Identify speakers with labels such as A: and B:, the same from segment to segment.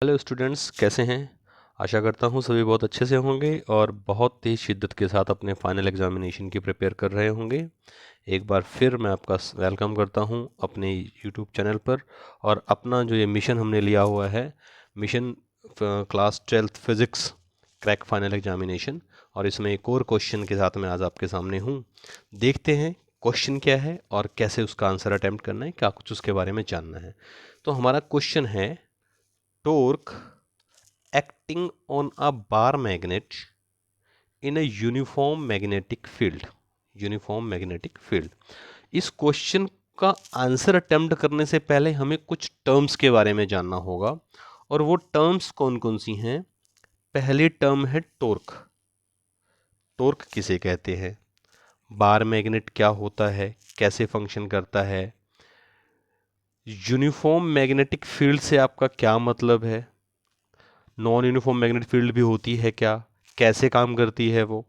A: Hello students, कैसे हैं। आशा करता हूँ सभी बहुत अच्छे से होंगे और बहुत तेज़ शिद्दत के साथ अपने फाइनल एग्जामिनेशन की प्रिपेयर कर रहे होंगे। एक बार फिर मैं आपका वेलकम करता हूँ अपने यूट्यूब चैनल पर। और अपना जो ये मिशन हमने लिया हुआ है, mission class 12th physics crack final examination, और इसमें एक और क्वेश्चन के साथ मैं आज आपके सामने हूँ। देखते हैं क्वेश्चन क्या है और कैसे उसका आंसर अटैम्प्ट करना है, क्या कुछ उसके बारे में जानना है। तो हमारा क्वेश्चन है, torque acting on a bar magnet in a uniform magnetic field। Uniform magnetic field. इस क्वेश्चन का आंसर अटेम्प्ट करने से पहले हमें कुछ टर्म्स के बारे में जानना होगा, और वो टर्म्स कौन कौन सी हैं। पहली टर्म है टोर्क। टोर्क किसे कहते हैं, बार मैग्नेट क्या होता है, कैसे फंक्शन करता है, यूनिफॉर्म मैग्नेटिक फील्ड से आपका क्या मतलब है, नॉन यूनिफॉर्म मैग्नेटिक फील्ड भी होती है क्या, कैसे काम करती है वो,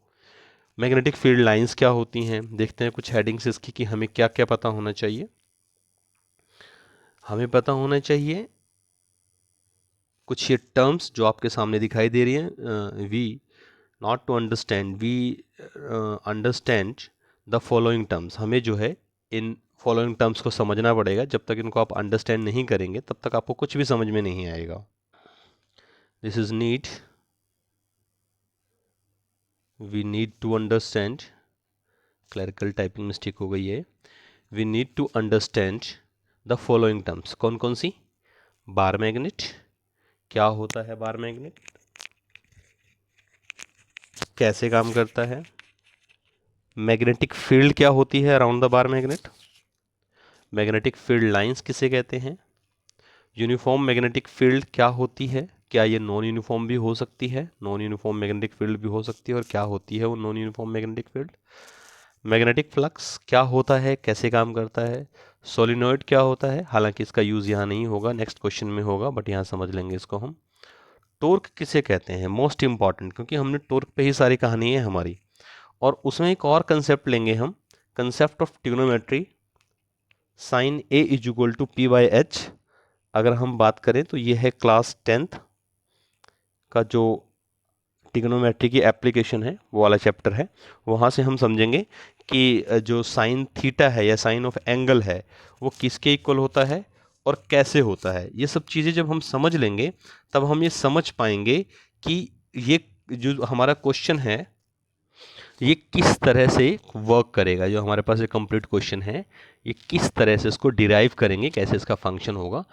A: मैग्नेटिक फील्ड लाइंस क्या होती हैं। देखते हैं कुछ हेडिंग्स इसकी कि हमें क्या क्या पता होना चाहिए। हमें पता होना चाहिए कुछ ये टर्म्स जो आपके सामने दिखाई दे रही हैं। We not to understand, we understand the following terms. हमें जो है इन फॉलोइंग टर्म्स को समझना पड़ेगा। जब तक इनको आप अंडरस्टैंड नहीं करेंगे तब तक आपको कुछ भी समझ में नहीं आएगा। This is need, we need to understand, clerical typing mistake हो गई है। We need to understand the following terms. कौन कौन सी, बार मैग्नेट, क्या होता है बार मैग्नेट, कैसे काम करता है, मैग्नेटिक फील्ड क्या होती है around the bar magnet, magnetic field lines किसे कहते हैं, यूनिफॉर्म मैग्नेटिक फील्ड क्या होती है, क्या ये नॉन यूनिफॉर्म भी हो सकती है, नॉन यूनिफॉर्म मैग्नेटिक फील्ड भी हो सकती है, और क्या होती है वो non uniform magnetic field, magnetic flux क्या होता है, कैसे काम करता है, सोलिनॉइड क्या होता है। हालांकि इसका यूज़ यहाँ नहीं होगा, नेक्स्ट क्वेश्चन में होगा, बट यहाँ समझ लेंगे इसको हम। टोर्क किसे कहते हैं, मोस्ट इंपॉर्टेंट, क्योंकि हमने टोर्क पे ही सारी कहानी है हमारी। और उसमें एक और कंसेप्ट लेंगे हम, concept of trigonometry, sine A is equal to P by H. अगर हम बात करें तो ये है क्लास 10th का जो ट्रिग्नोमेट्री की एप्लीकेशन है वो वाला चैप्टर है। वहाँ से हम समझेंगे कि जो साइन थीटा है या साइन ऑफ एंगल है वो किसके इक्वल होता है और कैसे होता है। ये सब चीज़ें जब हम समझ लेंगे तब हम ये समझ पाएंगे कि ये जो हमारा क्वेश्चन है ये किस तरह से वर्क करेगा। जो हमारे पास ये कंप्लीट क्वेश्चन है ये किस तरह से इसको डिराइव करेंगे, कैसे इसका फंक्शन होगा।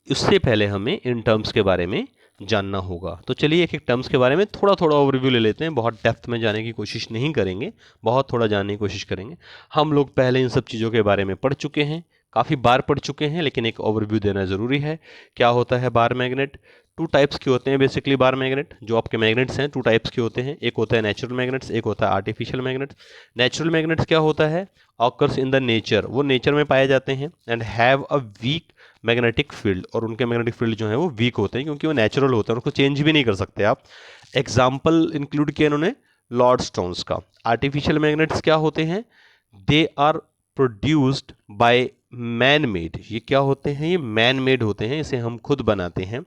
A: उससे पहले हमें इन टर्म्स के बारे में जानना होगा। तो चलिए एक एक टर्म्स के बारे में थोड़ा थोड़ा ओवरव्यू ले लेते हैं। बहुत डेप्थ में जाने की कोशिश नहीं करेंगे, बहुत थोड़ा जानने की कोशिश करेंगे। हम लोग पहले इन सब चीज़ों के बारे में पढ़ चुके हैं, काफ़ी बार पढ़ चुके हैं, लेकिन एक ओवरव्यू देना ज़रूरी है। क्या होता है बार मैग्नेट। टू टाइप्स के होते हैं बेसिकली बार मैग्नेट। जो आपके मैग्नेट्स हैं टू टाइप्स के होते हैं, एक होता है नेचुरल मैग्नेट्स, एक होता है आर्टिफिशियल मैग्नेट्स। नेचुरल मैग्नेट्स क्या होता है, ऑकर्स इन द नेचर, वो नेचर में पाए जाते हैं, and have a weak magnetic field, और उनके मैग्नेटिक फील्ड जो है वो वीक होते हैं क्योंकि वो नेचुरल होते हैं, उनको चेंज भी नहीं कर सकते आप। एग्जाम्पल इंक्लूड किया इन्होंने लॉर्ड स्टोन्स का। आर्टिफिशियल मैग्नेट्स क्या होते हैं, they are produced by man made. ये क्या होते हैं, ये मैन मेड होते हैं, इसे हम खुद बनाते हैं।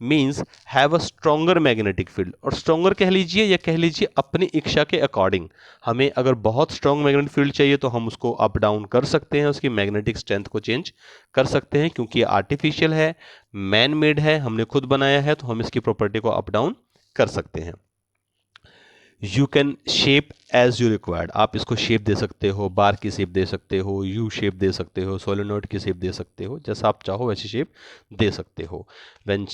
A: Means have a stronger magnetic field, और स्ट्रोंगर कह लीजिए या कह लीजिए अपनी इच्छा के अकॉर्डिंग। हमें अगर बहुत स्ट्रॉन्ग मैग्नेटिक फील्ड चाहिए तो हम उसको अप डाउन कर सकते हैं, उसकी मैग्नेटिक स्ट्रेंथ को चेंज कर सकते हैं। क्योंकि ये आर्टिफिशियल है, मैन मेड है, हमने खुद बनाया है, तो हम इसकी प्रॉपर्टी को अप डाउन कर सकते हैं। You can shape as you required, आप इसको शेप दे सकते हो, बार की शेप दे सकते हो, यू शेप दे सकते हो, सोलेनॉइड की शेप दे सकते हो, जैसा आप चाहो वैसी शेप दे सकते हो। When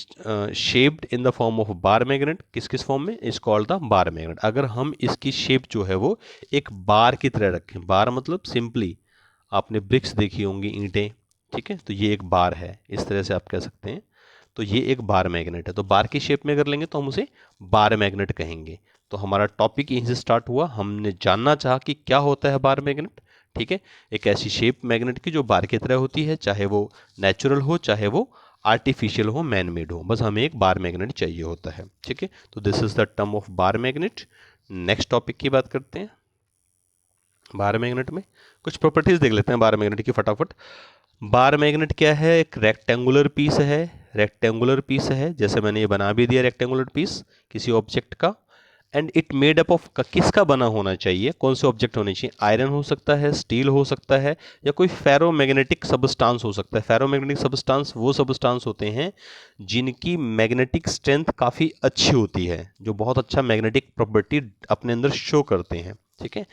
A: shaped in the form of bar magnet, किस किस फॉर्म में, is called the bar magnet. अगर हम इसकी शेप जो है वो एक बार की तरह रखें, बार मतलब सिंपली आपने ब्रिक्स देखी होंगी, ईंटें, ठीक है, तो ये एक बार है, इस तरह से आप कह सकते हैं। तो ये एक बार मैग्नेट है, तो बार की शेप में अगर लेंगे तो हम उसे बार मैग्नेट कहेंगे। तो हमारा टॉपिक यहीं से स्टार्ट हुआ, हमने जानना चाहा कि क्या होता है बार मैग्नेट। ठीक है, एक ऐसी शेप मैग्नेट की जो बार की तरह होती है, चाहे वो नेचुरल हो चाहे वो आर्टिफिशियल हो, मैन मेड हो, बस हमें एक बार मैग्नेट चाहिए होता है। ठीक है, तो this is the term of bar magnet. Next topic की बात करते हैं। बार मैग्नेट में कुछ प्रॉपर्टीज देख लेते हैं बार मैग्नेट की फटाफट। बार मैग्नेट क्या है, एक रेक्टेंगुलर पीस है, रेक्टेंगुलर पीस है, जैसे मैंने ये बना भी दिया रेक्टेंगुलर पीस किसी ऑब्जेक्ट का। And it made up of, किसका बना होना चाहिए, कौन से ऑब्जेक्ट होने चाहिए, आयरन हो सकता है, स्टील हो सकता है, या कोई फेरोमैग्नेटिक सबस्टांस हो सकता है। फेरोमैग्नेटिक सबस्टांस वो सबस्टांस होते हैं जिनकी मैग्नेटिक स्ट्रेंथ काफ़ी अच्छी होती है, जो बहुत अच्छा मैग्नेटिक प्रॉपर्टी अपने अंदर शो करते हैं, ठीक है।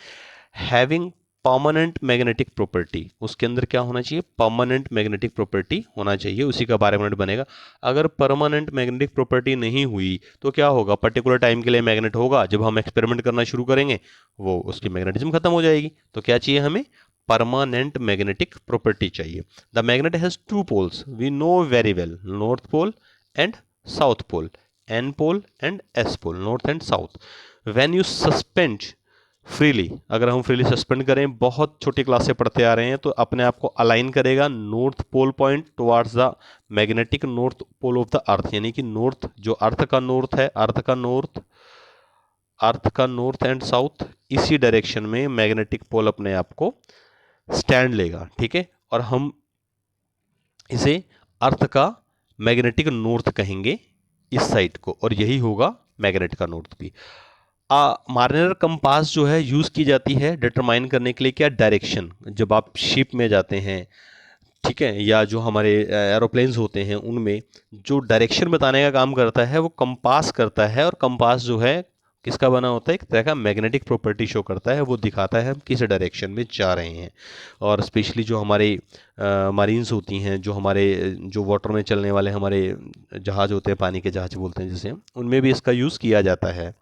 A: हैविंग परमानेंट मैग्नेटिक प्रॉपर्टी, उसके अंदर क्या होना चाहिए, परमानेंट मैग्नेटिक प्रॉपर्टी होना चाहिए, उसी का 12 मिनट बनेगा। अगर परमानेंट मैग्नेटिक प्रॉपर्टी नहीं हुई तो क्या होगा, पर्टिकुलर टाइम के लिए मैग्नेट होगा, जब हम एक्सपेरिमेंट करना शुरू करेंगे वो उसकी मैग्नेटिज्म खत्म हो जाएगी। तो क्या चाहिए हमें, परमानेंट मैग्नेटिक प्रॉपर्टी चाहिए। The magnet has two poles, we know very well, north pole and south pole, N pole and S pole, north and south. When you suspend freely, अगर हम फ्रीली सस्पेंड करें, बहुत छोटी class से पढ़ते आ रहे हैं, तो अपने आप को अलाइन करेगा north pole point towards the magnetic north pole of the earth, यानी कि नॉर्थ जो अर्थ का नॉर्थ है, अर्थ का नॉर्थ एंड साउथ, इसी डायरेक्शन में मैग्नेटिक पोल अपने आप को स्टैंड लेगा, ठीक है। और हम इसे अर्थ का मैग्नेटिक नॉर्थ कहेंगे इस साइड को, और यही होगा मैग्नेट का नॉर्थ भी। मार्नर कंपास जो है यूज़ की जाती है डिटरमाइन करने के लिए क्या, डायरेक्शन। जब आप शिप में जाते हैं, ठीक है, या जो हमारे एरोप्लेन्स होते हैं, उनमें जो डायरेक्शन बताने का काम करता है वो कंपास करता है। और कंपास जो है किसका बना होता है, एक तरह का मैग्नेटिक प्रॉपर्टी शो करता है, वो दिखाता है हम किस डायरेक्शन में जा रहे हैं। और स्पेशली जो हमारे मरीन्स होती हैं, जो हमारे जो वाटर में चलने वाले हमारे जहाज़ होते हैं, पानी के जहाज बोलते हैं जिसे, उनमें भी इसका यूज़ किया जाता है।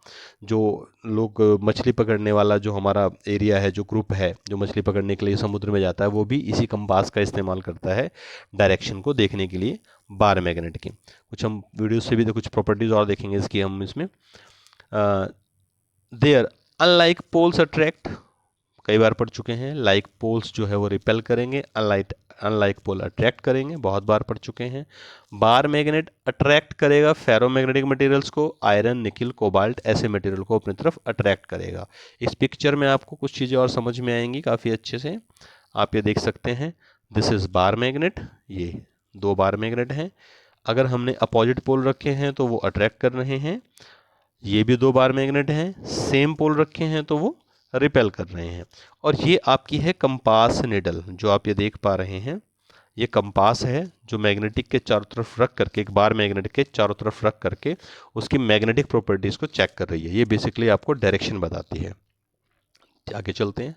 A: जो लोग मछली पकड़ने वाला जो हमारा एरिया है, जो ग्रुप है जो मछली पकड़ने के लिए समुद्र में जाता है, वो भी इसी कंपास का इस्तेमाल करता है डायरेक्शन को देखने के लिए बार मैग्नेट की। कुछ हम वीडियो से भी तो कुछ प्रॉपर्टीज़ और देखेंगे इसकी हम इसमें। देयर अनलाइक पोल्स अट्रैक्ट, कई बार पढ़ चुके हैं, लाइक पोल्स जो है वो रिपेल करेंगे, अनलाइक पोल अट्रैक्ट करेंगे, बहुत बार पढ़ चुके हैं। बार मैग्नेट अट्रैक्ट करेगा फेरोमैग्नेटिक मटेरियल्स को, आयरन, निकिल, कोबाल्ट ऐसे मटेरियल को अपनी तरफ अट्रैक्ट करेगा। इस पिक्चर में आपको कुछ चीज़ें और समझ में आएंगी काफ़ी अच्छे से, आप ये देख सकते हैं। दिस इज़ बार मैग्नेट, ये 2 बार मैग्नेट हैं। अगर हमने अपोजिट पोल रखे हैं तो वो अट्रैक्ट कर रहे हैं, ये भी 2 बार मैग्नेट हैं। सेम पोल रखे हैं तो वो रिपेल कर रहे हैं। और ये आपकी है कंपास निडल, जो आप ये देख पा रहे हैं, ये कंपास है जो मैग्नेटिक के चारों तरफ रख करके, एक बार मैग्नेट के चारों तरफ रख करके उसकी मैग्नेटिक प्रॉपर्टीज को चेक कर रही है। ये बेसिकली आपको डायरेक्शन बताती है। आगे चलते हैं।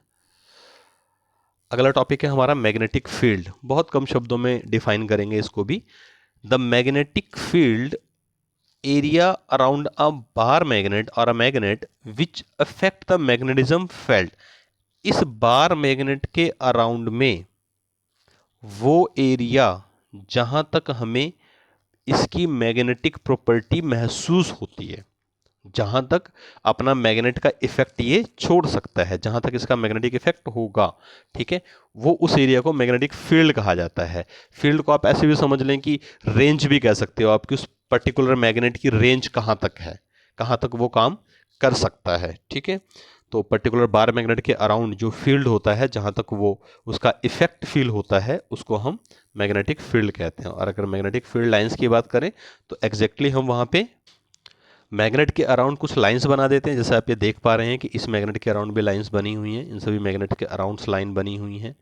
A: अगला टॉपिक है हमारा मैग्नेटिक फील्ड। बहुत कम शब्दों में डिफाइन करेंगे इसको भी। The magnetic field area around a bar magnet or a magnet which affect the magnetism felt। इस बार मैग्नेट के अराउंड में वो एरिया जहां तक हमें इसकी मैग्नेटिक प्रॉपर्टी महसूस होती है, जहां तक अपना मैग्नेट का इफेक्ट ये छोड़ सकता है, जहां तक इसका मैग्नेटिक इफेक्ट होगा, ठीक है, वो उस एरिया को मैग्नेटिक फील्ड कहा जाता है। फील्ड को आप ऐसे भी समझ लें कि रेंज भी कह सकते हो, आपकी उस पर्टिकुलर मैग्नेट की रेंज कहां तक है, कहां तक वो काम कर सकता है, ठीक है। तो पर्टिकुलर बार मैग्नेट के अराउंड जो फील्ड होता है, जहां तक वो उसका इफेक्ट फील होता है, उसको हम मैग्नेटिक फील्ड कहते हैं। और अगर मैग्नेटिक फील्ड लाइंस की बात करें तो एग्जैक्टली हम वहां पे मैग्नेट के अराउंड कुछ लाइंस बना देते हैं। जैसे आप ये देख पा रहे हैं कि इस मैग्नेट के अराउंड भी लाइंस बनी हुई हैं, इन सभी मैग्नेट के अराउंड लाइन बनी हुई हैं,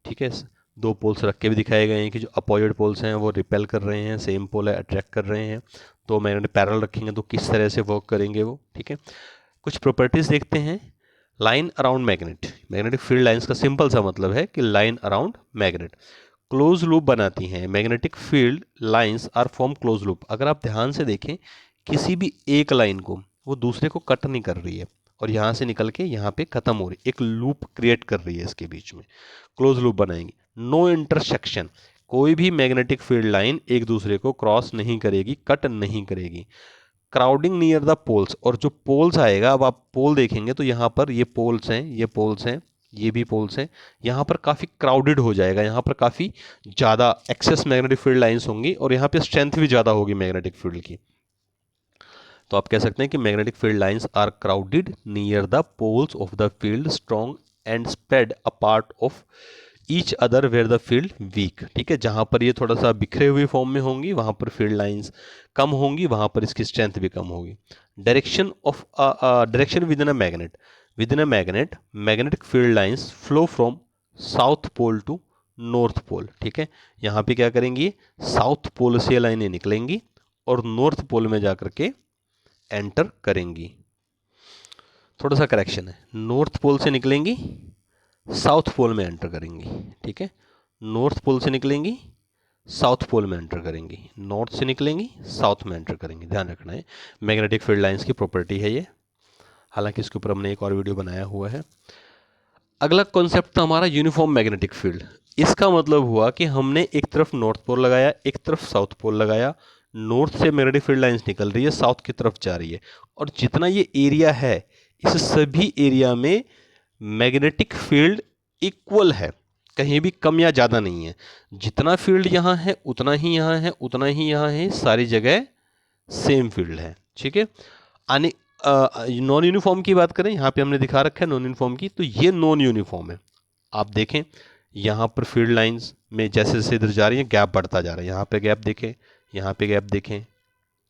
A: ठीक है। 2 पोल्स रख के भी दिखाए गए हैं कि जो अपोजिट पोल्स हैं वो रिपेल कर रहे हैं, सेम पोल है अट्रैक्ट कर रहे हैं। तो मैग्नेट पैरेलल रखेंगे तो किस तरह से वर्क करेंगे वो, ठीक है। कुछ प्रॉपर्टीज देखते हैं। Line around magnet, magnetic field lines का सिंपल सा मतलब है कि line around magnet close loop बनाती हैं। Magnetic field lines are form close loop. अगर आप ध्यान से देखें, किसी भी एक लाइन को वो दूसरे को कट नहीं कर रही है और यहाँ से निकल के यहाँ पे खत्म हो रही है, एक लूप क्रिएट कर रही है इसके बीच में, क्लोज लूप बनाएंगे। नो इंटरसेक्शन, कोई भी मैग्नेटिक फील्ड लाइन एक दूसरे को क्रॉस नहीं करेगी, कट नहीं करेगी। क्राउडिंग नियर द पोल्स, और जो पोल्स आएगा, अब आप पोल देखेंगे तो यहाँ पर ये पोल्स हैं, ये पोल्स हैं, ये भी पोल्स हैं, यहाँ पर काफ़ी क्राउडेड हो जाएगा, यहाँ पर काफ़ी ज़्यादा एक्सेस मैग्नेटिक फील्ड लाइंस होंगी और यहाँ पे स्ट्रेंथ भी ज़्यादा होगी मैग्नेटिक फील्ड की। तो आप कह सकते हैं कि magnetic field lines are crowded near the poles of the field, strong and spread apart of each other where the field weak. ठीक है, जहाँ पर ये थोड़ा सा बिखरे हुए फॉर्म में होंगी वहाँ पर फील्ड लाइंस कम होंगी, वहाँ पर इसकी स्ट्रेंथ भी कम होगी। Direction within a magnet magnetic field lines flow from south pole to north pole. ठीक है, यहाँ पे क्या करेंगी, साउथ पोल से लाइनें निकलेंगी और नॉर्थ पोल में जाकर के एंटर करेंगी। थोड़ा सा करेक्शन है, नॉर्थ पोल से निकलेंगी साउथ पोल में एंटर करेंगी। ठीक है, नॉर्थ पोल से निकलेंगी साउथ पोल में एंटर करेंगी, नॉर्थ से निकलेंगी साउथ में एंटर करेंगी। ध्यान रखना है, मैग्नेटिक फील्ड लाइंस की प्रॉपर्टी है ये, हालांकि इसके ऊपर हमने एक और वीडियो बनाया हुआ है। अगला कॉन्सेप्ट था हमारा यूनिफॉर्म मैग्नेटिक फील्ड। इसका मतलब हुआ कि हमने एक तरफ नॉर्थ पोल लगाया, एक तरफ साउथ पोल लगाया, नॉर्थ से मैग्नेटिक फील्ड लाइंस निकल रही है, साउथ की तरफ जा रही है, और जितना ये एरिया है इस सभी एरिया में मैग्नेटिक फील्ड इक्वल है, कहीं भी कम या ज़्यादा नहीं है। जितना फील्ड यहाँ है उतना ही यहाँ है, उतना ही यहाँ है, सारी जगह सेम फील्ड है। ठीक है, नॉन यूनिफॉर्म की बात करें, यहाँ पे हमने दिखा रखा है नॉन यूनिफॉर्म की, तो ये नॉन यूनिफॉर्म है। आप देखें यहाँ पर फील्ड लाइंस में जैसे जैसे इधर जा रही है गैप बढ़ता जा रहा है, यहाँ पे गैप देखें, यहाँ पे गैप देखें,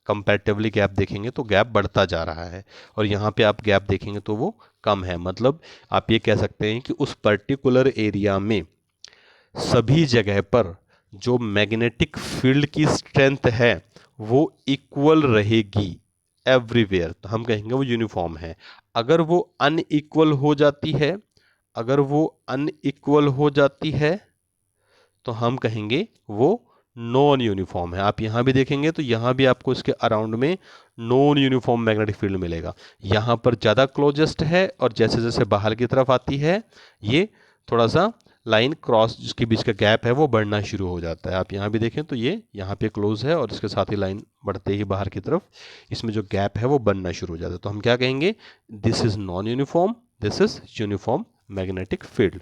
A: कंपैरेटिवली गैप देखेंगे तो गैप बढ़ता जा रहा है, और यहाँ पे आप गैप देखेंगे तो वो कम है। मतलब आप ये कह सकते हैं कि उस पर्टिकुलर एरिया में सभी जगह पर जो मैग्नेटिक फील्ड की स्ट्रेंथ है वो इक्वल रहेगी एवरीवेयर, तो हम कहेंगे वो यूनिफॉर्म है। अगर वो अनइक्वल हो जाती है, अगर वो अनइक्वल हो जाती है तो हम कहेंगे वो नॉन यूनिफॉर्म है। आप यहाँ भी देखेंगे तो यहाँ भी आपको इसके अराउंड में नॉन यूनिफॉर्म मैग्नेटिक फील्ड मिलेगा। यहाँ पर ज़्यादा क्लोजेस्ट है और जैसे जैसे बाहर की तरफ आती है ये थोड़ा सा लाइन क्रॉस, जिसके बीच का गैप है वो बढ़ना शुरू हो जाता है। आप यहाँ भी देखें तो ये यहाँ पे क्लोज है और इसके साथ ही लाइन बढ़ते ही बाहर की तरफ इसमें जो गैप है वो बनना शुरू हो जाता है। तो हम क्या कहेंगे, this is non uniform, this is uniform magnetic field.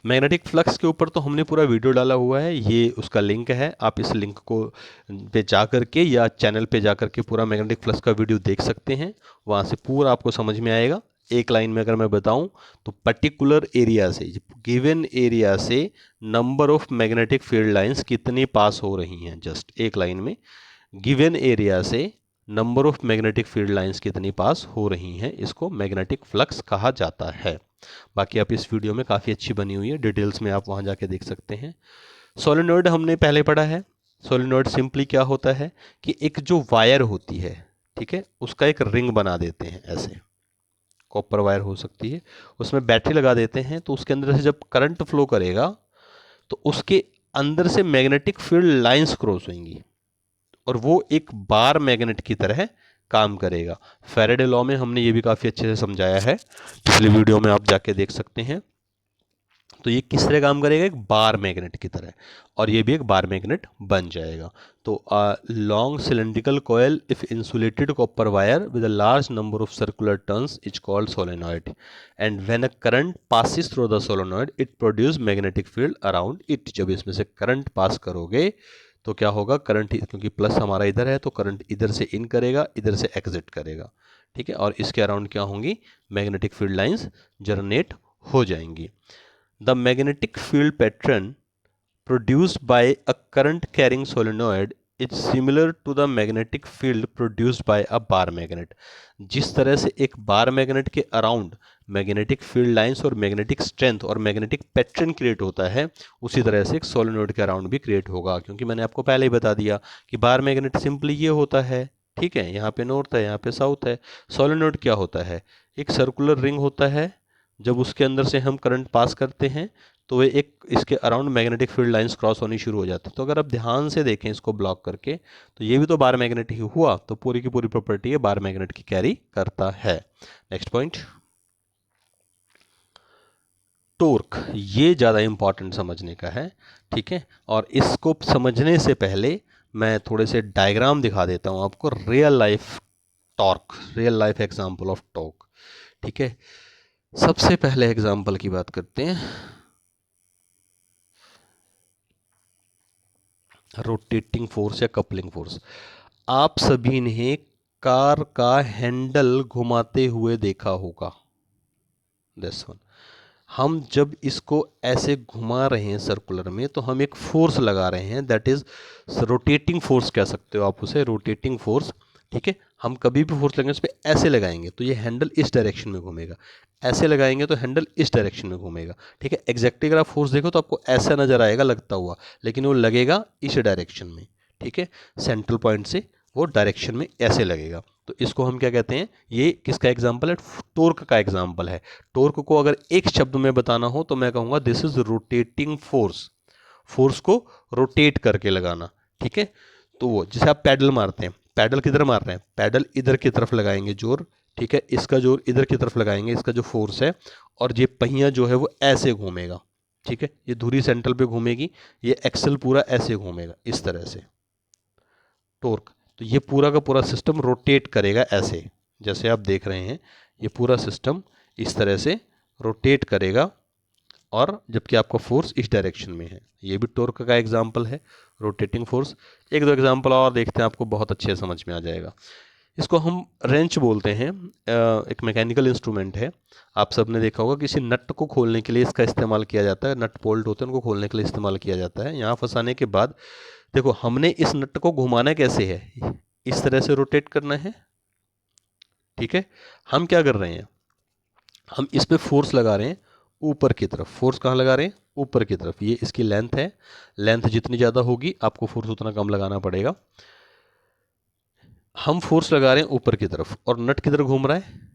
A: Magnetic flux के ऊपर तो हमने पूरा वीडियो डाला हुआ है, ये उसका लिंक है, आप इस लिंक को पे जा कर के या चैनल पे जा कर के पूरा मैग्नेटिक फ्लक्स का वीडियो देख सकते हैं, वहाँ से पूरा आपको समझ में आएगा। एक लाइन में अगर मैं बताऊं तो पर्टिकुलर एरिया से, गिवन एरिया से number of magnetic field lines कितनी पास हो रही हैं, जस्ट एक लाइन में गिवन एरिया से number of magnetic field lines कितनी पास हो रही हैं, इसको मैग्नेटिक फ्लक्स कहा जाता है। बाकी आप इस वीडियो में काफ़ी अच्छी बनी हुई है, डिटेल्स में आप वहाँ जाके देख सकते हैं। सोलेनॉइड हमने पहले पढ़ा है। सोलेनॉइड सिंपली क्या होता है कि एक जो वायर होती है, ठीक है, उसका एक रिंग बना देते हैं, ऐसे कॉपर वायर हो सकती है, उसमें बैटरी लगा देते हैं, तो उसके अंदर से जब करंट फ्लो करेगा तो उसके अंदर से मैग्नेटिक फील्ड लाइंस क्रॉस होंगी और वो एक बार मैग्नेट की तरह काम करेगा। फैराडे लॉ में हमने ये भी काफ़ी अच्छे से समझाया है, पिछली वीडियो में आप जाके देख सकते हैं। तो ये किस तरह काम करेगा, एक बार मैग्नेट की तरह, और ये भी एक बार मैग्नेट बन जाएगा। तो long cylindrical coil if insulated copper wire with a large number of circular turns is called solenoid, and when a current passes through the solenoid it produce magnetic field around it. जब इसमें से current pass करोगे तो क्या होगा, current, क्योंकि plus हमारा इधर है तो करंट इधर से इन करेगा, इधर से एग्जिट करेगा। ठीक है, और इसके अराउंड क्या होंगी, मैग्नेटिक फील्ड लाइंस जनरेट हो जाएंगी। The magnetic field pattern produced by a current carrying solenoid is similar to the magnetic field produced by a bar magnet। जिस तरह से एक बार मैग्नेट के अराउंड मैग्नेटिक फील्ड लाइंस और magnetic strength और magnetic pattern create होता है, उसी तरह से एक सोलेनॉइड के अराउंड भी क्रिएट होगा। क्योंकि मैंने आपको पहले ही बता दिया कि बार मैग्नेट सिंपली ये होता है, ठीक है, यहाँ पे नॉर्थ है, यहाँ पे साउथ है। सोलेनॉइड क्या होता है, एक सर्कुलर रिंग होता है, जब उसके अंदर से हम करंट पास करते हैं तो वे एक इसके around magnetic field lines cross होनी शुरू हो जाती है। तो अगर आप ध्यान से देखें इसको ब्लॉक करके तो ये भी तो बार मैग्नेट ही हुआ, तो पूरी की पूरी प्रॉपर्टी है बार मैग्नेट की कैरी करता है। नेक्स्ट पॉइंट, टॉर्क, ये ज़्यादा इंपॉर्टेंट समझने का है, ठीक है, और इसको समझने से पहले मैं थोड़े से डायग्राम दिखा देता हूँ आपको, real life torque, real life example of torque. ठीक है, सबसे पहले एग्जाम्पल की बात करते हैं, रोटेटिंग फोर्स या कपलिंग फोर्स। आप सभी ने कार का हैंडल घुमाते हुए देखा होगा, दिस वन। हम जब इसको ऐसे घुमा रहे हैं सर्कुलर में तो हम एक फोर्स लगा रहे हैं, दैट इज रोटेटिंग फोर्स कह सकते हो आप उसे, रोटेटिंग फोर्स। ठीक है, हम कभी भी फोर्स लगाएंगे उस पर ऐसे लगाएंगे तो ये हैंडल इस डायरेक्शन में घूमेगा, ऐसे लगाएंगे तो हैंडल इस डायरेक्शन में घूमेगा। ठीक है, एग्जैक्टली अगर आप फोर्स देखो तो आपको ऐसा नजर आएगा लगता हुआ, लेकिन वो लगेगा इस डायरेक्शन में। ठीक है, सेंट्रल पॉइंट से वो डायरेक्शन में ऐसे लगेगा। तो इसको हम क्या कहते हैं, ये किसका एग्जाम्पल है, टॉर्क का एग्जाम्पल है। टॉर्क को अगर एक शब्द में बताना हो तो मैं कहूंगा this is rotating force, force को रोटेट करके लगाना। ठीक है, तो वो जैसे आप पैडल मारते हैं, पैडल किधर मार रहे हैं, पैडल इधर की तरफ लगाएंगे जोर। ठीक है, इसका जोर इधर की तरफ लगाएंगे, इसका जो फोर्स है, और ये पहिया जो है वो ऐसे घूमेगा। ठीक है, ये धुरी सेंट्रल पे घूमेगी, ये एक्सल पूरा ऐसे घूमेगा इस तरह से, टॉर्क। तो ये पूरा का पूरा सिस्टम रोटेट करेगा ऐसे, जैसे आप देख रहे हैं ये पूरा सिस्टम इस तरह से रोटेट करेगा, और जबकि आपका फोर्स इस डायरेक्शन में है। ये भी टॉर्क का एग्जांपल है, रोटेटिंग फोर्स। एक दो एग्जांपल और देखते हैं, आपको बहुत अच्छे से समझ में आ जाएगा। इसको हम रेंच बोलते हैं, एक मैकेनिकल इंस्ट्रूमेंट है। आप सब ने देखा होगा किसी नट को खोलने के लिए इसका इस्तेमाल किया जाता है, नट बोल्ट होते हैं उनको खोलने के लिए इस्तेमाल किया जाता है। यहाँ फंसाने के बाद देखो हमने इस नट को घुमाना कैसे है, इस तरह से रोटेट करना है। ठीक है, हम क्या कर रहे हैं, हम इस पे फोर्स लगा रहे हैं ऊपर की तरफ। फोर्स कहाँ लगा रहे हैं, ऊपर की तरफ। ये इसकी लेंथ है, लेंथ जितनी ज़्यादा होगी आपको फोर्स उतना कम लगाना पड़ेगा। हम फोर्स लगा रहे हैं ऊपर की तरफ, और नट किधर घूम रहा है,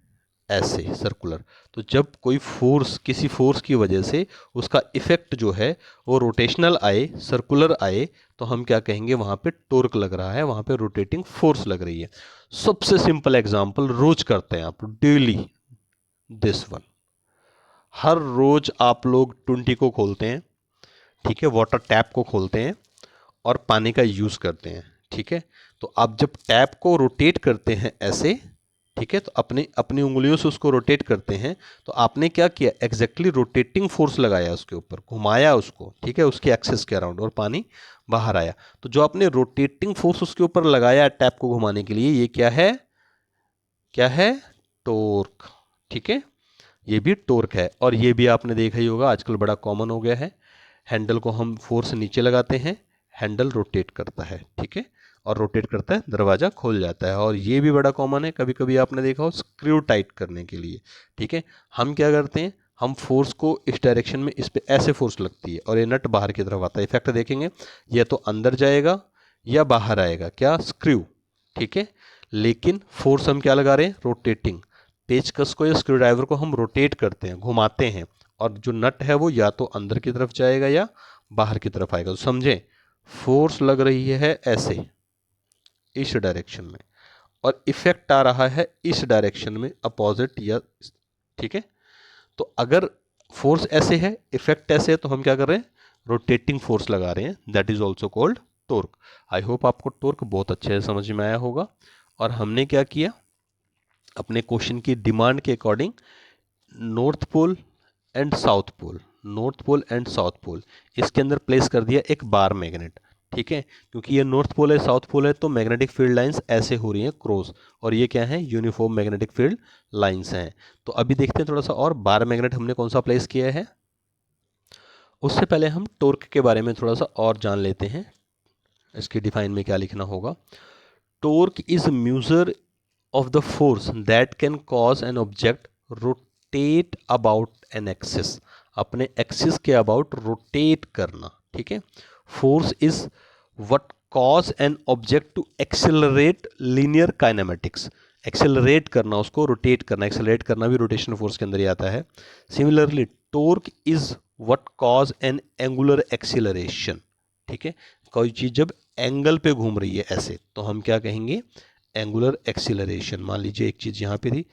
A: ऐसे सर्कुलर। तो जब कोई फोर्स, किसी फोर्स की वजह से उसका इफेक्ट जो है वो रोटेशनल आए, सर्कुलर आए, तो हम क्या कहेंगे, वहाँ पे टॉर्क लग रहा है, वहाँ पे रोटेटिंग फोर्स लग रही है। सबसे सिंपल एग्जांपल रोज करते हैं आप, डेली दिस वन। हर रोज आप लोग टुंटी को खोलते हैं, ठीक है, वाटर टैप को खोलते हैं और पानी का यूज़ करते हैं। ठीक है, तो आप जब टैप को रोटेट करते हैं ऐसे, ठीक है, तो अपनी अपनी उंगलियों से उसको रोटेट करते हैं, तो आपने क्या किया, एग्जैक्टली रोटेटिंग फोर्स लगाया उसके ऊपर, घुमाया उसको, ठीक है, उसके एक्सेस के अराउंड, और पानी बाहर आया। तो जो आपने रोटेटिंग फोर्स उसके ऊपर लगाया टैप को घुमाने के लिए, ये क्या है, क्या है, टॉर्क। ठीक है, ये भी टॉर्क है। और ये भी आपने देखा ही होगा, आजकल बड़ा कॉमन हो गया है, हैंडल को हम फोर्स नीचे लगाते हैं, हैंडल रोटेट करता है। ठीक है, और रोटेट करता है, दरवाज़ा खोल जाता है। और ये भी बड़ा कॉमन है, कभी कभी आपने देखा हो स्क्रू टाइट करने के लिए। ठीक है, हम क्या करते हैं, हम फोर्स को इस डायरेक्शन में, इस पे ऐसे फोर्स लगती है और ये नट बाहर की तरफ आता है। इफेक्ट देखेंगे, या तो अंदर जाएगा या बाहर आएगा, क्या, स्क्रू। ठीक है, लेकिन फोर्स हम क्या लगा रहे हैं, रोटेटिंग। पेचकस को या स्क्रू ड्राइवर को हम रोटेट करते हैं, घुमाते हैं, और जो नट है वो या तो अंदर की तरफ जाएगा या बाहर की तरफ आएगा। तो समझे, फोर्स लग रही है ऐसे इस डायरेक्शन में, और इफेक्ट आ रहा है इस डायरेक्शन में, अपोजिट या। ठीक है, तो अगर फोर्स ऐसे है, इफेक्ट ऐसे है, तो हम क्या कर रहे हैं, रोटेटिंग फोर्स लगा रहे हैं, that is also called torque. I hope आपको टॉर्क बहुत अच्छे से समझ में आया होगा। और हमने क्या किया, अपने क्वेश्चन की डिमांड के according north pole and south pole, north pole and south pole, इसके अंदर प्लेस कर दिया एक बार मैग्नेट। ठीक है, क्योंकि ये नॉर्थ पोल है, साउथ पोल है, तो मैग्नेटिक फील्ड लाइंस ऐसे हो रही हैं क्रॉस, और ये क्या है, यूनिफॉर्म मैग्नेटिक फील्ड लाइंस हैं। तो अभी देखते हैं थोड़ा सा और, बार मैग्नेट हमने कौन सा प्लेस किया है। उससे पहले हम टॉर्क के बारे में थोड़ा सा और जान लेते हैं, इसकी डिफाइन में क्या लिखना होगा। Torque is measure of the force that can cause an object rotate about an axis, अपने एक्सिस के अबाउट रोटेट करना। ठीक है, force is what cause an object to accelerate linear kinematics, accelerate करना, उसको रोटेट करना, एक्सेलरेट करना भी रोटेशन फोर्स के अंदर ही आता है। Similarly torque is what cause N angular acceleration. ठीक है, कोई चीज़ जब एंगल पे घूम रही है ऐसे, तो हम क्या कहेंगे, एंगुलर एक्सीलरेशन। मान लीजिए एक चीज़ यहाँ पे थी,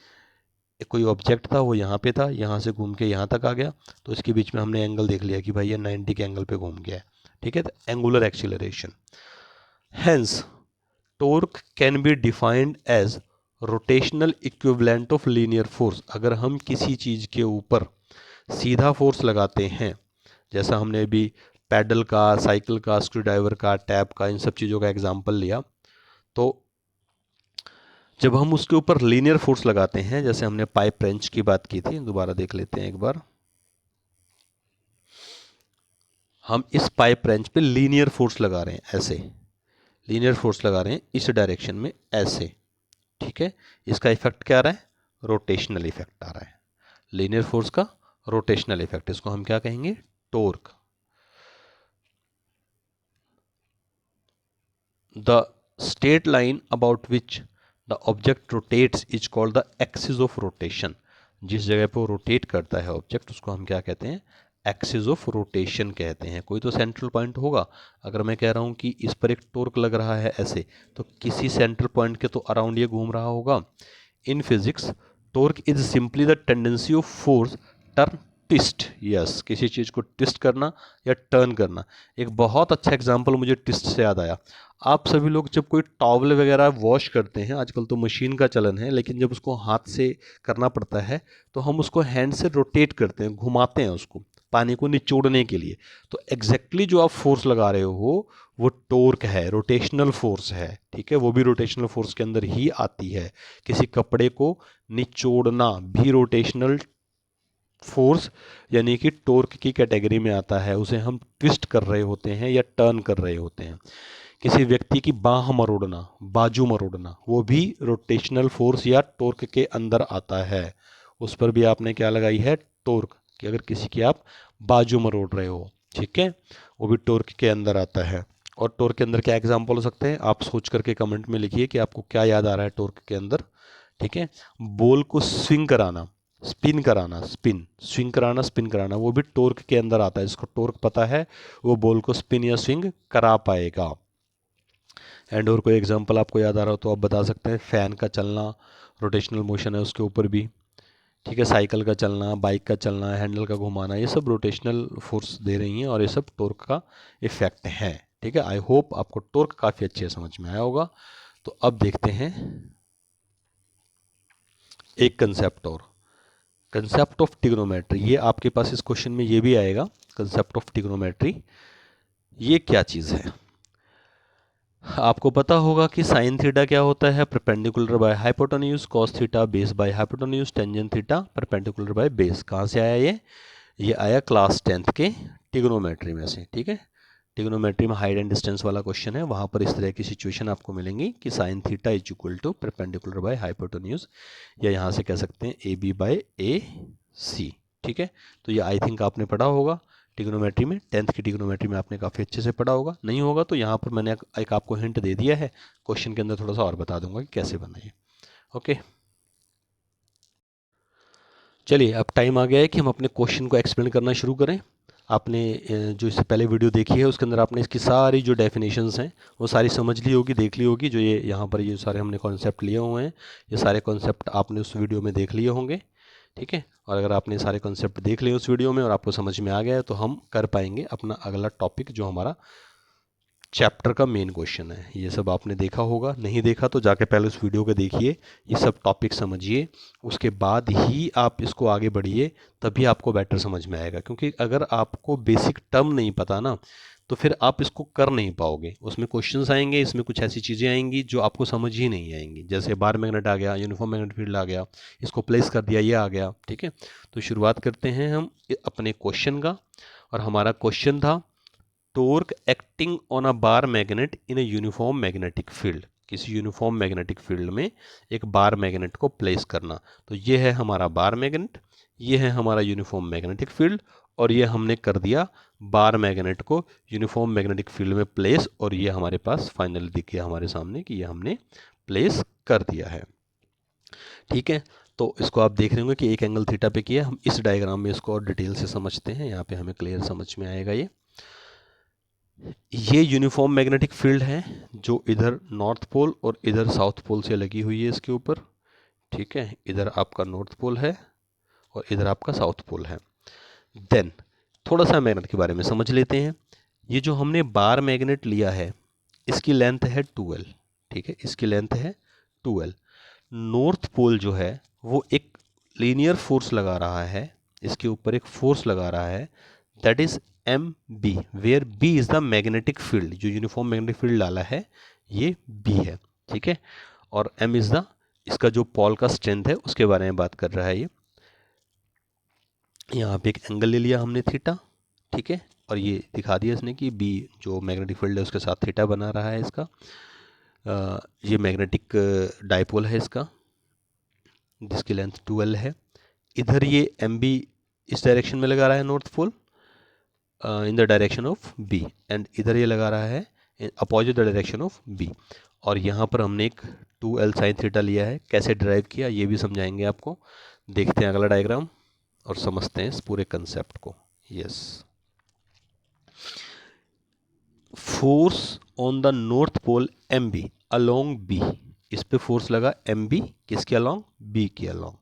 A: कोई ऑब्जेक्ट था, वो यहाँ पे था, यहाँ से घूम के यहाँ तक आ गया, तो इसके बीच में हमने एंगल देख लिया कि भाई ये 90 के एंगल पे घूम गया है। ठीक है, तो angular acceleration. Hence torque can be defined as rotational equivalent of linear force. अगर हम किसी चीज़ के ऊपर सीधा फोर्स लगाते हैं, जैसा हमने अभी पैडल का, साइकिल का, स्क्रू ड्राइवर का, टैप का, इन सब चीज़ों का एग्जाम्पल लिया, तो जब हम उसके ऊपर लीनियर फोर्स लगाते हैं, जैसे हमने पाइप रेंच की बात की थी, दोबारा देख लेते हैं एक बार। हम इस पाइप रेंच पे लीनियर फोर्स लगा रहे हैं, ऐसे लीनियर फोर्स लगा रहे हैं इस डायरेक्शन में ऐसे, ठीक है। इसका इफेक्ट क्या आ रहा है, रोटेशनल इफेक्ट आ रहा है, लीनियर फोर्स का रोटेशनल इफेक्ट, इसको हम क्या कहेंगे, torque. The straight line about which the object rotates is called the axis of rotation. जिस जगह पे वो रोटेट करता है ऑब्जेक्ट, उसको हम क्या कहते हैं, एक्सिस ऑफ रोटेशन कहते हैं। कोई तो सेंट्रल पॉइंट होगा, अगर मैं कह रहा हूँ कि इस पर एक टॉर्क लग रहा है ऐसे, तो किसी सेंट्रल पॉइंट के तो अराउंड ये घूम रहा होगा। In physics torque is simply the tendency of force turn twist, yes, किसी चीज़ को ट्विस्ट करना या टर्न करना। एक बहुत अच्छा एग्जांपल मुझे ट्विस्ट से याद आया। आप सभी लोग जब कोई टॉवल वगैरह वॉश करते हैं, आजकल तो मशीन का चलन है, लेकिन जब उसको हाथ से करना पड़ता है तो हम उसको हैंड से रोटेट करते हैं, घुमाते हैं उसको पानी को निचोड़ने के लिए। तो एग्जैक्टली जो आप फोर्स लगा रहे हो वो टॉर्क है, रोटेशनल फोर्स है, ठीक है। वो भी रोटेशनल फोर्स के अंदर ही आती है। किसी कपड़े को निचोड़ना भी रोटेशनल फोर्स यानी कि टॉर्क की कैटेगरी में आता है। उसे हम ट्विस्ट कर रहे होते हैं या टर्न कर रहे होते हैं। किसी व्यक्ति की बाह मरोड़ना, बाजू मरोड़ना, वो भी रोटेशनल फोर्स या टॉर्क के अंदर आता है। उस पर भी आपने क्या लगाई है, टॉर्क, कि अगर किसी की आप बाजू मरोड़ रहे हो, ठीक है, वो भी टॉर्क के अंदर आता है। और टॉर्क के अंदर क्या एग्जाम्पल हो सकते हैं, आप सोच करके कमेंट में लिखिए कि आपको क्या याद आ रहा है टॉर्क के अंदर, ठीक है। बॉल को स्विंग कराना, स्पिन कराना, स्विंग कराना, स्पिन कराना, वो भी टॉर्क के अंदर आता है। जिसको टॉर्क पता है वो बॉल को स्पिन या स्विंग करा पाएगा। एंड और कोई एग्जांपल आपको याद आ रहा हो तो आप बता सकते हैं। फैन का चलना रोटेशनल मोशन है उसके ऊपर भी, ठीक है। साइकिल का चलना, बाइक का चलना, हैंडल का घुमाना, ये सब रोटेशनल फोर्स दे रही हैं और ये सब टॉर्क का इफेक्ट है, ठीक है। आई होप आपको टॉर्क काफ़ी अच्छे समझ में आया होगा। तो अब देखते हैं एक कंसेप्ट और, कंसेप्ट ऑफ ट्रिग्नोमेट्री। ये आपके पास इस क्वेश्चन में ये भी आएगा, कंसेप्ट ऑफ ट्रिग्नोमेट्री ये क्या चीज़ है। आपको पता होगा कि साइन थीटा क्या होता है, perpendicular by hypotenuse, cos theta base by hypotenuse, tangent theta perpendicular by base. कहाँ से आया ये आया क्लास 10th के ट्रिग्नोमेट्री में से, ठीक है। ट्रिग्नोमेट्री में हाइट एंड डिस्टेंस वाला क्वेश्चन है, वहाँ पर इस तरह की सिचुएशन आपको मिलेंगी कि sine theta is equal to perpendicular by hypotenuse, या यहाँ से कह सकते हैं ए बी बाय ए सी, ठीक है। तो ये आई थिंक आपने पढ़ा होगा ट्रिग्नोमेट्री में, 10th की ट्रिग्नोमेट्री में आपने काफ़ी अच्छे से पढ़ा होगा। नहीं होगा तो यहाँ पर मैंने एक आपको हिंट दे दिया है, क्वेश्चन के अंदर थोड़ा सा और बता दूंगा कि कैसे बनाइए। ओके, चलिए अब टाइम आ गया है कि हम अपने क्वेश्चन को एक्सप्लेन करना शुरू करें। आपने जो इससे पहले वीडियो देखी है उसके अंदर आपने इसकी सारी जो डेफिनेशंस हैं वो सारी समझ ली होगी, देख ली होगी। जो ये यहाँ पर ये सारे हमने कॉन्सेप्ट लिए हुए हैं, ये सारे कॉन्सेप्ट आपने उस वीडियो में देख लिए होंगे, ठीक है। और अगर आपने सारे कॉन्सेप्ट देख लिए उस वीडियो में और आपको समझ में आ गया है तो हम कर पाएंगे अपना अगला टॉपिक जो हमारा चैप्टर का मेन क्वेश्चन है। ये सब आपने देखा होगा, नहीं देखा तो जाके पहले उस वीडियो को देखिए, ये सब टॉपिक समझिए, उसके बाद ही आप इसको आगे बढ़िए, तभी आपको बेटर समझ में आएगा। क्योंकि अगर आपको बेसिक टर्म नहीं पता ना तो फिर आप इसको कर नहीं पाओगे। उसमें क्वेश्चंस आएंगे, इसमें कुछ ऐसी चीज़ें आएंगी जो आपको समझ ही नहीं आएंगी। जैसे बार मैग्नेट आ गया, यूनिफॉर्म मैग्नेटिक फील्ड आ गया, इसको प्लेस कर दिया, ये आ गया, ठीक है। तो शुरुआत करते हैं हम अपने क्वेश्चन का, और हमारा क्वेश्चन था torque acting on a bar magnet in a uniform magnetic field. किसी यूनिफॉर्म मैग्नेटिक फील्ड में एक बार मैग्नेट को प्लेस करना। तो ये है हमारा बार मैग्नेट, ये है हमारा यूनिफॉर्म मैग्नेटिक फील्ड, और ये हमने कर दिया बार मैग्नेट को यूनिफॉर्म मैग्नेटिक फील्ड में प्लेस, और ये हमारे पास फाइनली दिख गया हमारे सामने कि ये हमने प्लेस कर दिया है, ठीक है। तो इसको आप देख रहे होंगे कि एक एंगल थीटा पे किया। हम इस डायग्राम में इसको और डिटेल से समझते हैं, यहाँ पे हमें क्लियर समझ में आएगा। ये यूनिफॉर्म मैग्नेटिक फील्ड है जो इधर नॉर्थ पोल और इधर साउथ पोल से लगी हुई है इसके ऊपर, ठीक है। इधर आपका नॉर्थ पोल है और इधर आपका साउथ पोल है। देन थोड़ा सा मैग्नेट के बारे में समझ लेते हैं। ये जो हमने बार मैग्नेट लिया है इसकी लेंथ है 12, ठीक है, इसकी लेंथ है 12। नॉर्थ पोल जो है वो एक लीनियर फोर्स लगा रहा है, इसके ऊपर एक फोर्स लगा रहा है, that is M B, where B is the magnetic field. जो यूनिफॉर्म मैग्नेटिक फील्ड डाला है ये बी है, ठीक है। और एम इज द, इसका जो पॉल का स्ट्रेंथ है उसके बारे में बात कर रहा है ये। यहाँ पे एक एंगल ले लिया हमने थीटा, ठीक है, और ये दिखा दिया इसने कि बी जो मैग्नेटिक फील्ड है उसके साथ थीटा बना रहा है इसका। ये मैग्नेटिक डाइपोल है इसका जिसकी लेंथ 2L है। इधर ये एम बी इस डायरेक्शन में लगा रहा है north pole in the direction of B, and इधर ये लगा रहा है opposite the direction of B. और यहाँ पर हमने एक 2L साइन थीटा लिया है। कैसे ड्राइव किया ये भी समझाएंगे आपको। देखते हैं अगला डायग्राम और समझते हैं इस पूरे कंसेप्ट को। Yes, force on the north pole M B along B, इस पे फोर्स लगा एम बी किसके अलोंग, बी के अलोंग,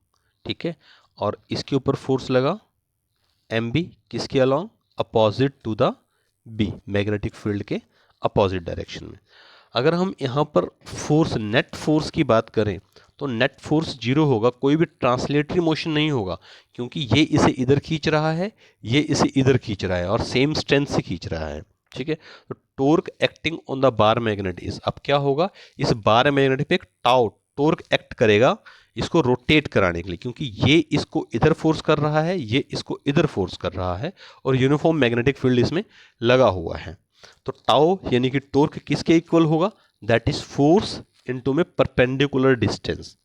A: ठीक है। और इसके ऊपर फोर्स लगा एम बी किसके along, opposite to the B, magnetic field के अपोजिट डायरेक्शन में। अगर हम यहाँ पर फोर्स, नेट फोर्स की बात करें तो नेट फोर्स जीरो होगा, कोई भी ट्रांसलेटरी मोशन नहीं होगा, क्योंकि ये इसे इधर खींच रहा है, ये इसे इधर खींच रहा है और सेम स्ट्रेंथ से खींच रहा है, ठीक है। तो torque acting on the bar magnet is, अब क्या होगा, इस बार मैग्नेट पे एक टाउ टोर्क एक्ट करेगा इसको रोटेट कराने के लिए, क्योंकि ये इसको इधर फोर्स कर रहा है, ये इसको इधर फोर्स कर रहा है और यूनिफॉर्म मैग्नेटिक फील्ड इसमें लगा हुआ है। तो टाउ यानी कि टोर्क किसके इक्वल होगा, दैट इज फोर्स इनटू में परपेंडिकुलर डिस्टेंस,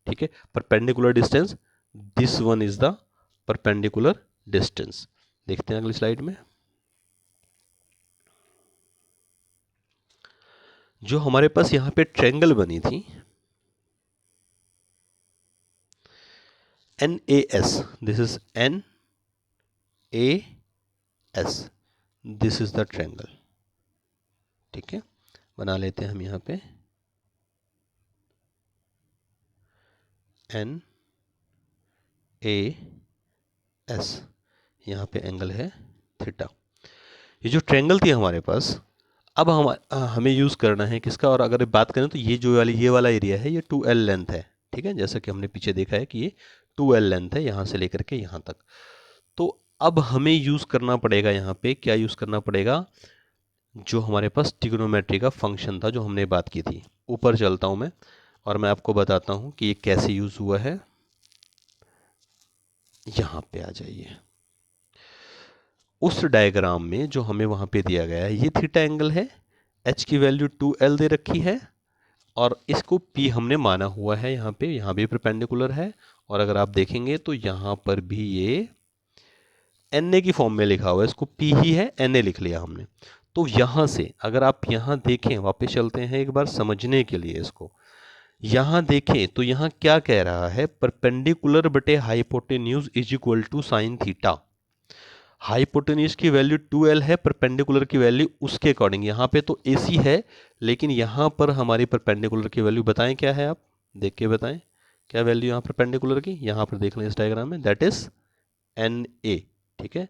A: ठीक है। Perpendicular distance, this one is the perpendicular distance. देखते हैं अगली स्लाइड में। जो हमारे पास यहां पे ट्रायंगल बनी थी NAS, this is NAS, this is the triangle, ठीक है। बना लेते हैं हम यहां पे NAS, यहाँ पे एंगल है थीटा। ये जो ट्रायंगल थी हमारे पास, अब हमें यूज़ करना है किसका, और अगर बात करें तो ये वाला एरिया है, ये 2L लेंथ है, ठीक है। जैसा कि हमने पीछे देखा है कि ये 2L लेंथ है यहाँ से लेकर के यहाँ तक। तो अब हमें यूज़ करना पड़ेगा यहाँ पे, क्या यूज़ करना पड़ेगा, जो हमारे पास ट्रिग्नोमेट्री का फंक्शन था जो हमने बात की थी। ऊपर चलता हूँ मैं और मैं आपको बताता हूँ कि ये कैसे यूज़ हुआ है। यहाँ पे आ जाइए, उस डायग्राम में जो हमें वहाँ पे दिया गया है, ये थीटा एंगल है, h की वैल्यू 2L दे रखी है और इसको P हमने माना हुआ है यहाँ पे, यहाँ भी परपेंडिकुलर है। और अगर आप देखेंगे तो यहाँ पर भी ये Na की फॉर्म में लिखा हुआ है, इसको P ही है, Na लिख लिया हमने। तो यहाँ से अगर आप यहाँ देखें, वापस चलते हैं एक बार समझने के लिए इसको, यहाँ देखें तो यहाँ क्या कह रहा है, परपेंडिकुलर बटे hypotenuse is equal to sine theta. Hypotenuse की वैल्यू 2L है, परपेंडिकुलर की वैल्यू उसके अकॉर्डिंग, यहाँ पे तो AC है लेकिन यहाँ पर हमारी परपेंडिकुलर की वैल्यू बताएं क्या है, आप देख के बताएं क्या वैल्यू यहाँ परपेंडिकुलर की, यहाँ पर देख लें इस डायग्राम में, दैट इज NA, ठीक है।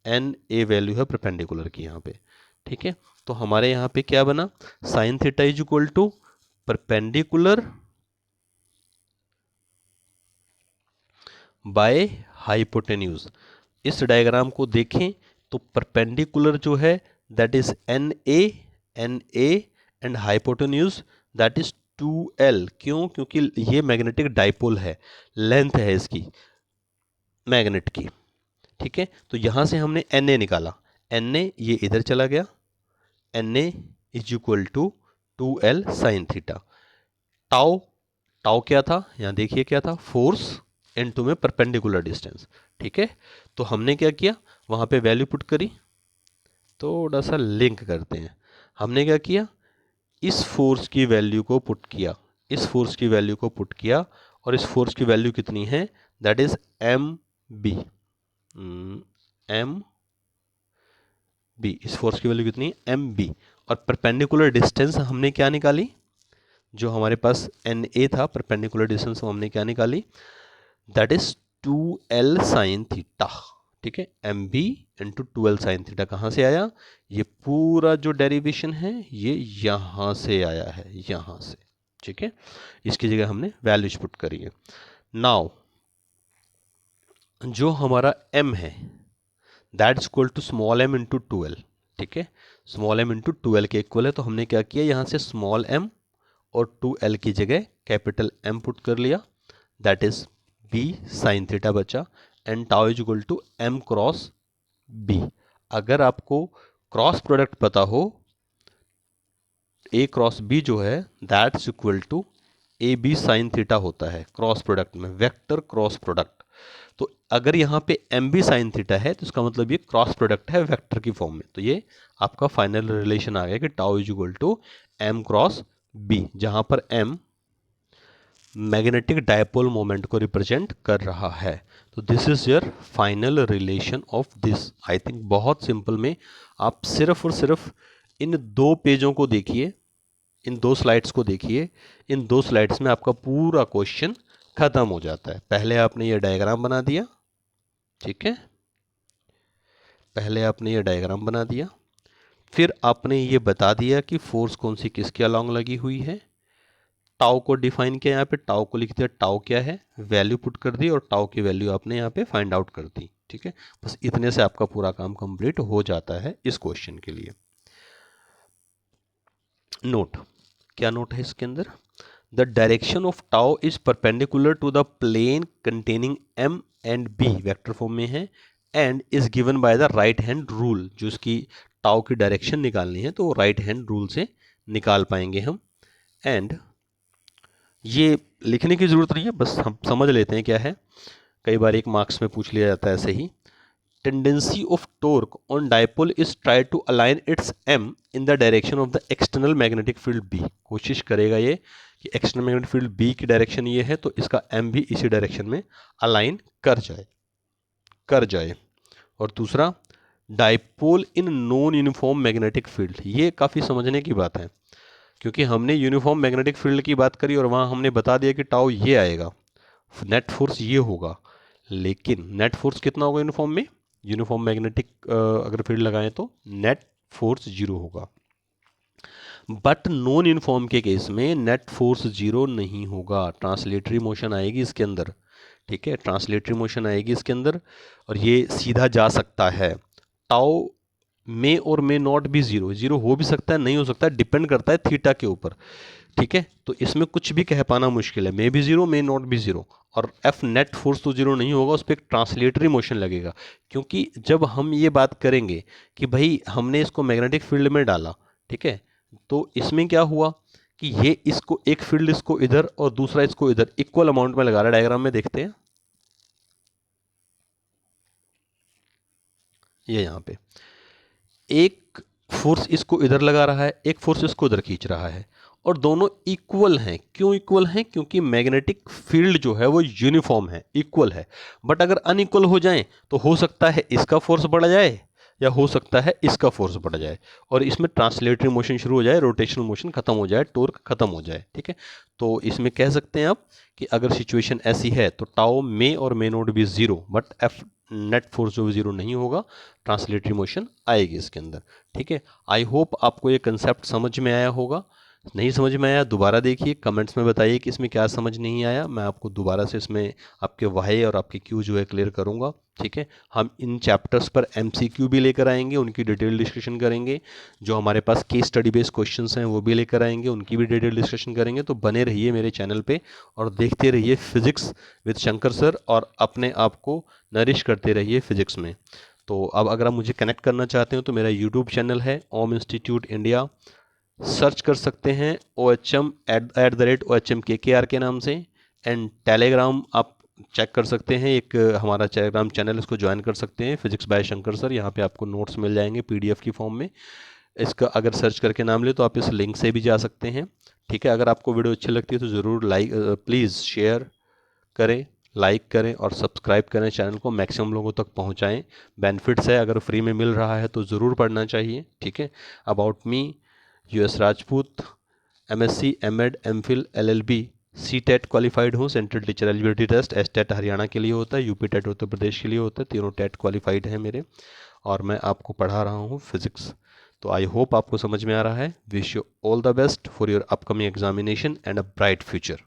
A: NA वैल्यू है परपेंडिकुलर की यहाँ पे, ठीक है। तो हमारे यहाँ पे क्या बना, sine theta is equal to perpendicular by hypotenuse. इस डायग्राम को देखें तो परपेंडिकुलर जो है that is NA and hypotenuse that is 2L। क्यों, क्योंकि ये मैग्नेटिक डाइपोल है, लेंथ है इसकी मैग्नेट की, ठीक है। तो यहां से हमने Na निकाला, Na ये इधर चला गया, Na is equal to 2L sine theta. Tau क्या था, यहां देखिए क्या था, फोर्स इनटू में परपेंडिकुलर डिस्टेंस, ठीक है। तो हमने क्या किया, वहां पे वैल्यू पुट करी, थोड़ा सा लिंक करते हैं। हमने क्या किया, इस फोर्स की वैल्यू को पुट किया, इस फोर्स की वैल्यू को पुट किया, और इस फोर्स की वैल्यू कितनी है, दैट इज MB, MB, इस फोर्स की वैल्यू कितनी है, MB। और परपेंडिकुलर डिस्टेंस हमने क्या निकाली, जो हमारे पास NA था, परपेंडिकुलर डिस्टेंस हमने क्या निकाली, that is 2L sine theta, ठीक है। MB into 2L sine theta कहाँ से आया, ये पूरा जो डेरिवेशन है ये यहाँ से आया है, यहाँ से, ठीक है। इसकी जगह हमने वैल्यूज पुट करी है। नाउ जो हमारा M है that is equal to small m into 2L, ठीक है। स्मॉल m इंटू 2L के इक्वल है, तो हमने क्या किया, यहाँ से स्मॉल m और 2L की जगह कैपिटल M पुट कर लिया, that is B sine theta बचा, and tau is equal to M cross B। अगर आपको क्रॉस प्रोडक्ट पता हो, ए क्रॉस बी जो है that's equal to A B sine theta होता है क्रॉस प्रोडक्ट में, वेक्टर क्रॉस प्रोडक्ट। तो अगर यहाँ पे एम बी साइन थीटा है तो इसका मतलब ये क्रॉस प्रोडक्ट है वेक्टर की फॉर्म में। तो ये आपका फाइनल रिलेशन आ गया कि tau is equal to M cross B, जहाँ पर एम मैग्नेटिक डायपोल मोमेंट को रिप्रेजेंट कर रहा है। तो this is your final relation of this. I think बहुत सिंपल में आप सिर्फ और सिर्फ इन 2 पेजों को देखिए, इन 2 स्लाइड्स को देखिए, इन 2 स्लाइड्स में आपका पूरा क्वेश्चन खत्म हो जाता है। पहले आपने ये डायग्राम बना दिया, ठीक है, पहले आपने ये डायग्राम बना दिया, फिर आपने ये बता दिया कि फोर्स कौन सी किसके अलॉन्ग लगी हुई है, टाउ को डिफाइन किया, यहाँ पे टाउ को लिख दिया, टाउ क्या है, वैल्यू पुट कर दी और टाउ की वैल्यू आपने यहाँ पे फाइंड आउट कर दी, ठीक है। बस इतने से आपका पूरा काम कंप्लीट हो जाता है इस क्वेश्चन के लिए। नोट, क्या नोट है इसके अंदर, the direction of tau is perpendicular to the plane containing M and B, vector form में है, and is given by the right hand rule. जो इसकी टाउ की डायरेक्शन निकालनी है तो वो राइट हैंड रूल से निकाल पाएंगे हम। एंड ये लिखने की ज़रूरत नहीं है, बस हम समझ लेते हैं क्या है, कई बार एक मार्क्स में पूछ लिया जाता है ऐसे ही। Tendency of torque on dipole is try to align its M in the direction of the external magnetic field B. कोशिश करेगा ये कि एक्सटर्नल मैग्नेटिक फील्ड बी की डायरेक्शन ये है तो इसका एम भी इसी डायरेक्शन में अलाइन कर जाए। और दूसरा, dipole in non uniform magnetic field, ये काफ़ी समझने की बात है क्योंकि हमने यूनिफॉर्म मैग्नेटिक फील्ड की बात करी और वहाँ हमने बता दिया कि टाउ ये आएगा, नेट फोर्स ये होगा, लेकिन नेट फोर्स कितना होगा यूनिफॉर्म में, यूनिफॉर्म मैग्नेटिक अगर फील्ड लगाएं तो नेट फोर्स 0 होगा। बट नॉन यूनिफॉर्म के केस में नेट फोर्स 0 नहीं होगा, ट्रांसलेटरी मोशन आएगी इसके अंदर, ठीक है, ट्रांसलेटरी मोशन आएगी इसके अंदर और ये सीधा जा सकता है। टाउ मे और मे नॉट भी 0 हो भी सकता है, नहीं हो सकता है, डिपेंड करता है थीटा के ऊपर, ठीक है। तो इसमें कुछ भी कह पाना मुश्किल है, मे भी 0 मे नॉट भी 0, और एफ नेट फोर्स तो 0 नहीं होगा, उस पर एक ट्रांसलेटरी मोशन लगेगा। क्योंकि जब हम ये बात करेंगे कि भाई हमने इसको मैग्नेटिक फील्ड में डाला, ठीक है, तो इसमें क्या हुआ कि ये इसको एक फील्ड इसको इधर और दूसरा इसको इधर इक्वल अमाउंट में लगा रहा है। डायग्राम में देखते हैं, ये यहाँ पे एक फोर्स इसको इधर लगा रहा है, एक फोर्स इसको इधर खींच रहा है और दोनों इक्वल हैं। क्यों इक्वल हैं? क्योंकि मैग्नेटिक फील्ड जो है वो यूनिफॉर्म है, इक्वल है। बट अगर अनइक्वल हो जाए तो हो सकता है इसका फोर्स बढ़ जाए या हो सकता है इसका फोर्स बढ़ जाए और इसमें ट्रांसलेटरी मोशन शुरू हो जाए, रोटेशनल मोशन खत्म हो जाए, टॉर्क खत्म हो जाए, ठीक है। तो इसमें कह सकते हैं आप कि अगर सिचुएशन ऐसी है तो टाउ मे और may not be 0, but F net force जो 0 नहीं होगा, ट्रांसलेटरी मोशन आएगी इसके अंदर, ठीक है। आई होप आपको ये कंसेप्ट समझ में आया होगा। नहीं समझ में आया दोबारा देखिए, कमेंट्स में बताइए कि इसमें क्या समझ नहीं आया, मैं आपको दोबारा से इसमें आपके वाई और आपके क्यू जो है क्लियर करूँगा, ठीक है। हम इन चैप्टर्स पर MCQ भी लेकर आएंगे, उनकी डिटेल डिस्कशन करेंगे। जो हमारे पास केस स्टडी बेस्ड क्वेश्चंस हैं वो भी लेकर आएंगे, उनकी भी डिटेल डिस्कशन करेंगे। तो बने रहिए मेरे चैनल पे और देखते रहिए फिजिक्स विद शंकर सर और अपने आप को नरिश करते रहिए फिजिक्स में। तो अब अगर आप मुझे कनेक्ट करना चाहते हो तो मेरा यूट्यूब चैनल है ओम इंस्टीट्यूट इंडिया, सर्च कर सकते हैं OHM@OHMKKR के नाम से। एंड टेलीग्राम आप चेक कर सकते हैं, एक हमारा टेलीग्राम चैनल, इसको ज्वाइन कर सकते हैं, फिजिक्स बाय शंकर सर। यहाँ पे आपको नोट्स मिल जाएंगे PDF की फॉर्म में। इसका अगर सर्च करके नाम ले तो आप इस लिंक से भी जा सकते हैं, ठीक है। अगर आपको वीडियो अच्छी लगती है तो ज़रूर प्लीज़ शेयर करें, लाइक करें और सब्सक्राइब करें, चैनल को मैक्सिमम लोगों तक पहुँचाएँ। बेनिफिट्स है, अगर फ्री में मिल रहा है तो ज़रूर पढ़ना चाहिए, ठीक है। About me, US Rajput, MSc, MEd, MPhil, LLB, CTET qualified हूँ। Central teacher eligibility test STET Haryana के लिए होता है, UP टेट उत्तर प्रदेश के लिए होता है, तीनों टेट क्वालिफाइड हैं मेरे, और मैं आपको पढ़ा रहा हूँ फिजिक्स। तो आई होप आपको समझ में आ रहा है। Wish you all the best for your upcoming examination and a bright future.